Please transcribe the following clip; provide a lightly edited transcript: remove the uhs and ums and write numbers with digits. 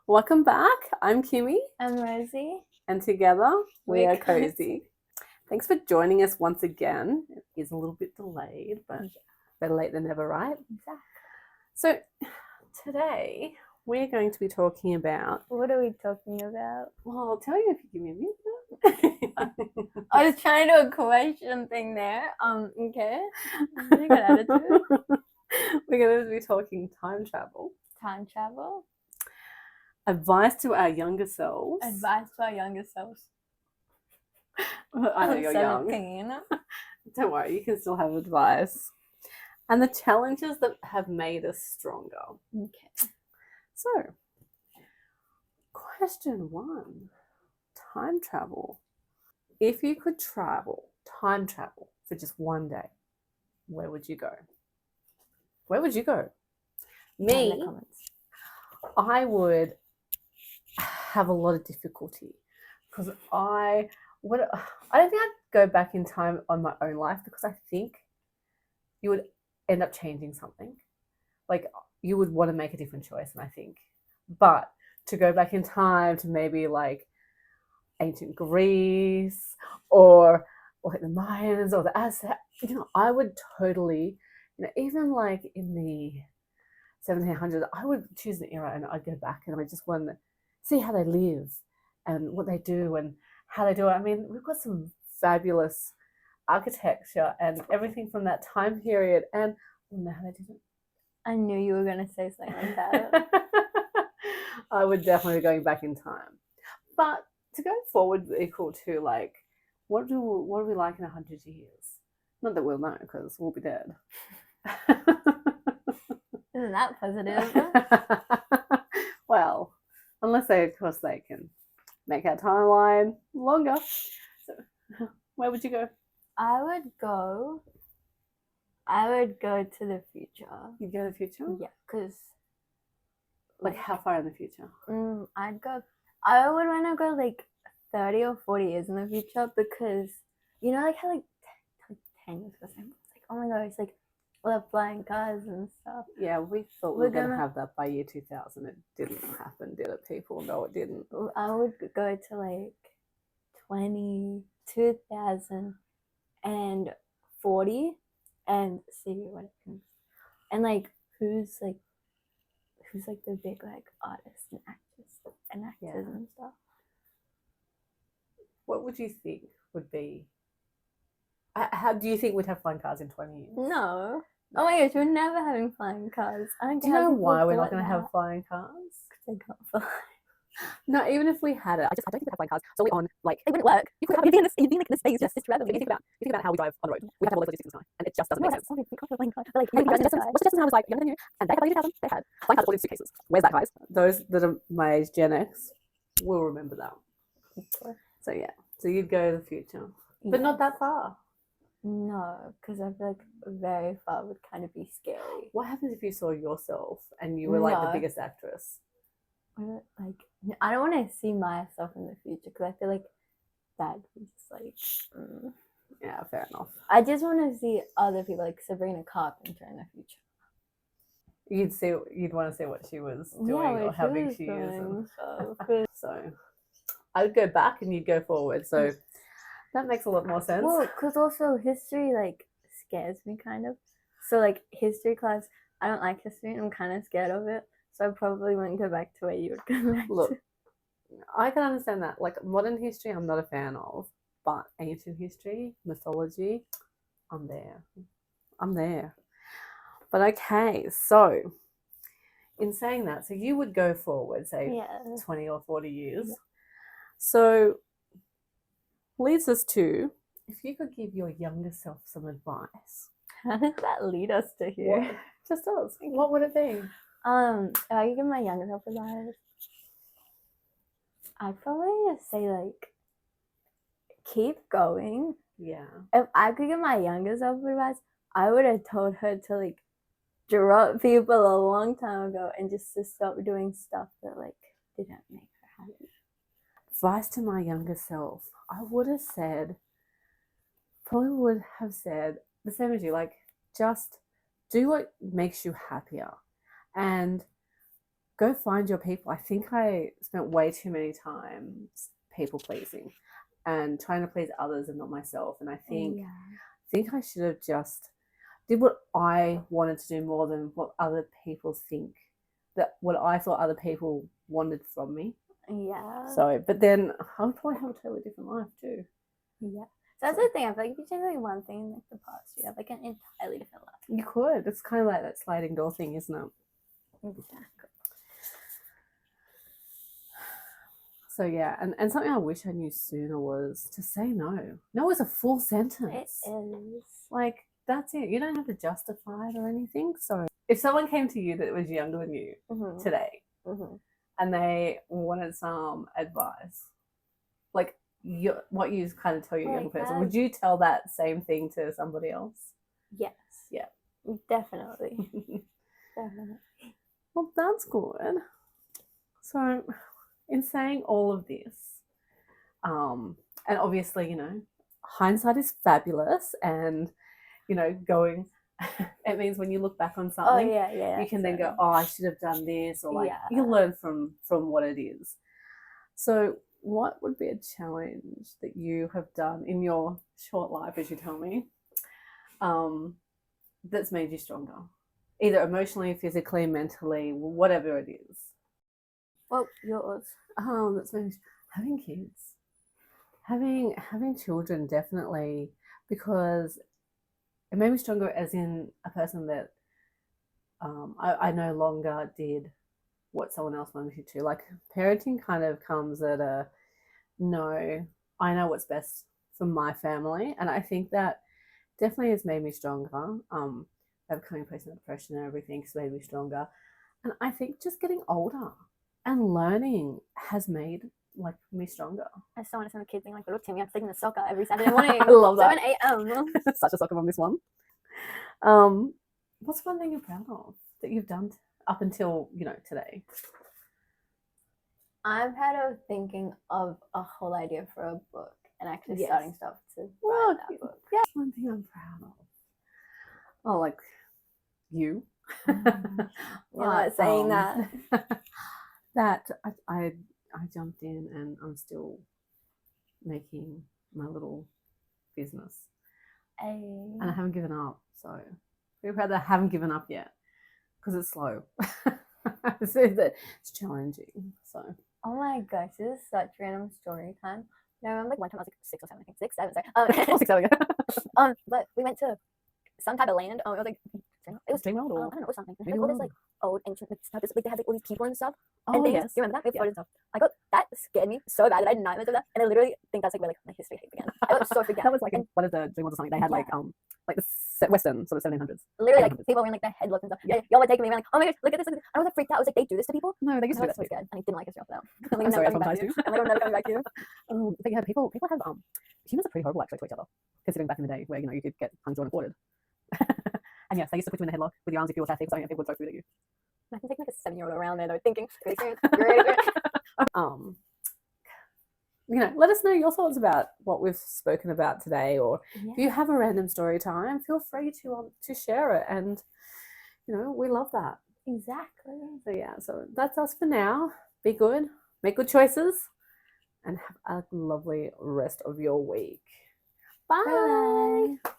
Welcome back. I'm Kymmi, I'm Rosie. and together we We're are Kozie. Thanks for joining us once again. It is a little bit delayed, but better late than never, right? Exactly. So today we're going to be talking about. What are we talking about? Well, I'll tell you if you give me a minute. I was trying to do a question thing there. Okay. You got attitude. We're going to be talking time travel. Time travel. Advice to our younger selves. Advice to our younger selves. I know you're 17. young. Don't worry, you can still have advice. And the challenges that have made us stronger. Okay. So, question 1. Time travel. If you could time travel for just one day, where would you go? Where would you go? Me, In the comments. I would have a lot of difficulty because I don't think I'd go back in time on my own life because I think you would end up changing something. Like you would want to make a different choice, and I think. But to go back in time to maybe like ancient Greece or like the Mayans or the Aztecs, I would totally, even like in the 1700s, I would choose an era and I'd go back and I just want to see how they live and what they do and how they do it. I mean, we've got some fabulous architecture and everything from that time period, and I don't know how they did it. I knew you were going to say something like that. I would definitely be going back in time. But to go forward equal to like, what are we like in 100 years? Not that we'll know because we'll be dead. Isn't that positive? Well, unless of course they can make our timeline longer. So, where would you go? I would go to the future. You'd go to the future? Yeah, because like how far in the future? I would want to go like 30 or 40 years in the future because like how like 10 years ago, it's like, oh my god, it's like all the flying cars and stuff. Yeah, we thought we were going to have that by year 2000. It didn't happen, did it, people? No, it didn't. I would go to like 2040 and see what it can. And like who's the big like artists and actors and stuff. What would you think would be? How do you think we'd have flying cars in 20 years? No. Oh my gosh, we're never having flying cars. Do you know why we're not going to have flying cars? Because they can't fly. No, even if we had it, I don't think we'd have flying cars. It's only on like it wouldn't work. You'd be in the space just forever. You think about how we drive on the road. We have to have all those logistics in time, and it just doesn't make sense. We can't have flying cars. Like, what's Justin was like younger than you, and they had by 2000. They had flying cars all in suitcases. Where's that, guys? Those that are my age, Gen X, will remember that. So yeah, so you'd go to the future, but not that far. No, because I feel like very far would kind of be scary. What happens if you saw yourself and you were like the biggest actress? Like, I don't want to see myself in the future because I feel like that would just like. Yeah, fair enough. I just want to see other people, like Sabrina Carpenter, in the future. You'd want to see what she was doing or how big she is. So, I'd go back and you'd go forward. So. That makes a lot more sense. Well, because also history like scares me kind of. So like history class, I don't like history and I'm kind of scared of it. So I probably wouldn't go back to where you would go back to. I can understand that. Like modern history, I'm not a fan of, but ancient history, mythology, I'm there. But okay, so in saying that, so you would go forward, say 20 or 40 years. Yeah. So leads us to, if you could give your younger self some advice. How does that lead us to here? What? Just us. What would it be? If I could give my younger self advice, I'd probably just say like, keep going. Yeah. If I could give my younger self advice, I would have told her to like drop people a long time ago and just to stop doing stuff that like didn't make her happy. Advice to my younger self, I would have said the same as you, like just do what makes you happier and go find your people. I think I spent way too many times people pleasing and trying to please others and not myself. And I think I should have just did what I wanted to do more than what other people think, that what I thought other people wanted from me. Yeah. So, but then I would probably have a totally different life too. Yeah. So that's the thing. I feel like if you change like one thing in like the past, you'd have like an entirely different life. You could. It's kind of like that sliding door thing, isn't it? Exactly. So yeah, and something I wish I knew sooner was to say no. No is a full sentence. It is. Like, that's it. You don't have to justify it or anything. So if someone came to you that was younger than you today and they wanted some advice, like what you kind of tell your younger person, would you tell that same thing to somebody else? Yes. Yeah. Definitely. Definitely. Well, that's good. So in saying all of this, and obviously, you know, hindsight is fabulous, and you know, going it means when you look back on something, you can then go, oh, I should have done this, or like you learn from what it is. So what would be a challenge that you have done in your short life, as you tell me, that's made you stronger, either emotionally, physically, mentally, whatever it is? Well, yours. That's made having kids, having children, definitely, because it made me stronger as in a person that I no longer did what someone else wanted me to. Like, parenting kind of comes at a no, I know what's best for my family, and I think that definitely has made me stronger. Overcoming postnatal depression and everything has made me stronger, and I think just getting older and learning has made like me stronger. I still want to send the kids being like little Timmy. I'm taking the soccer every Saturday morning. I love that. 7 a.m. Such a soccer mom, this one. What's one thing you're proud of that you've done up until, you know, today? I'm proud of thinking of a whole idea for a book and actually starting stuff to write that book. Yeah, one thing I'm proud of. Oh, like you. You're not saying that. That I jumped in and I'm still making my little business. And I haven't given up. So pretty proud that I haven't given up yet, because it's slow. It's challenging. So. Oh my gosh, this is such random story time. I remember like one time I was like 6 or 7, I think 6, 7, sorry. 6, 7. But we went to some type of land. It was like it was Dreamworld, or I don't know, it was something. Maybe Like all this like old ancient stuff. Like they had like all these people and stuff. Oh, and things. yes. You remember that? We have photos and stuff. That scared me so bad that I had nightmares of that. And I literally think that's like where like my history hit again. I was so freaked out. That was like in one of the Dreamworlds or something. They had like the Western sort of 1700s. Literally like people wearing like their headlocks and stuff. Yeah. Y'all were taking me around like, oh my gosh, look at this. I was like freaked out. I was like, they do this to people? No, they used to do that. I was so scared. And I didn't like history after that. I'm sorry, I traumatized you. I'm like, I'm never coming back here. But yeah, people have humans are pretty horrible actually to each other, considering back in the day where, you know, you could get hung, drawn, and quartered. And yes, they used to put you in a headlock with your arms if you were Catholic or something, and people would throw food at you. I can take like a 7-year-old around there though, thinking, great experience. You know, let us know your thoughts about what we've spoken about today, or if you have a random story time, feel free to share it, and you know, we love that. Exactly. So yeah, so that's us for now. Be good, make good choices, and have a lovely rest of your week. Bye. Bye.